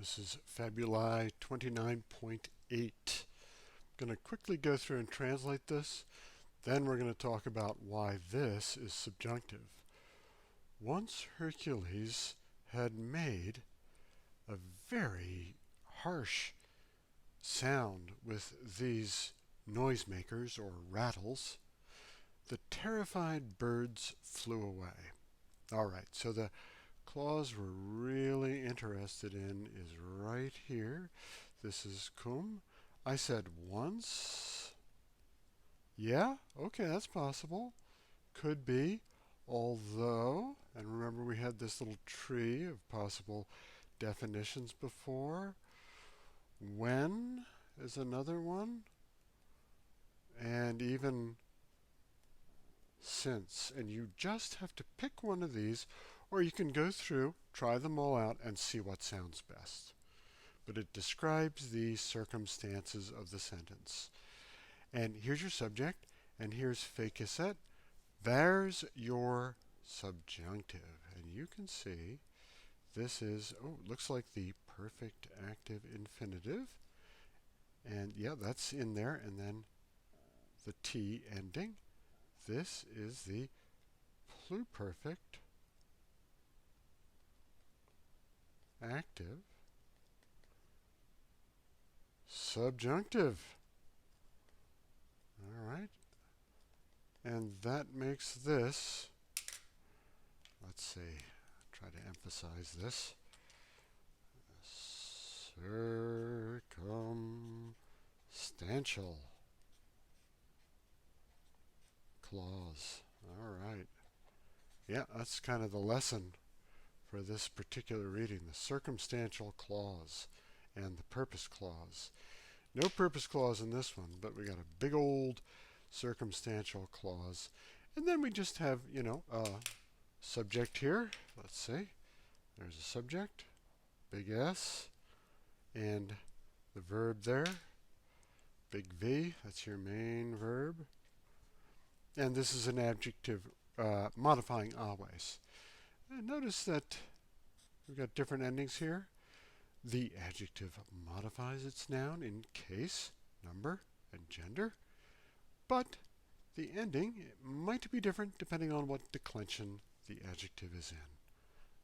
This is Fabulae 29.8. I'm going to quickly go through and translate this. Then we're going to talk about why this is subjunctive. Once Hercules had made a very harsh sound with these noisemakers or rattles, the terrified birds flew away. All right, so the clause we're really interested in is right here. This is cum. I said once. Yeah, okay, that's possible. Could be. Although, and remember we had this little tree of possible definitions before. When is another one. And even since. And you just have to pick one of these, or you can go through, try them all out, and see what sounds best. But it describes the circumstances of the sentence. And here's your subject, and here's fecit. There's your subjunctive. And you can see this is, it looks like the perfect active infinitive. And yeah, that's in there, and then the T ending. This is the pluperfect active subjunctive. All right. And that makes this, let's see, try to emphasize this, circumstantial clause. All right. Yeah, that's kind of the lesson for this particular reading, the circumstantial clause and the purpose clause. No purpose clause in this one, but we got a big old circumstantial clause. And then we just have, a subject here. Let's see. There's a subject, big S, and the verb there, big V. That's your main verb. And this is an adjective modifying always. And notice that we've got different endings here. The adjective modifies its noun in case, number, and gender. But the ending might be different depending on what declension the adjective is in.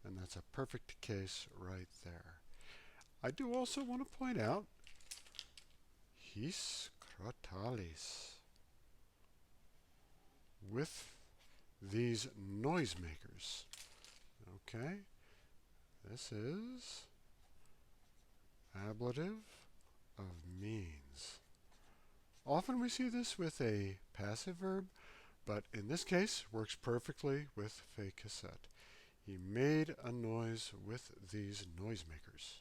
And that's a perfect case right there. I do also want to point out his crotalis, with these noisemakers. Okay, this is ablative of means. Often we see this with a passive verb, but in this case works perfectly with fecit. He made a noise with these noisemakers.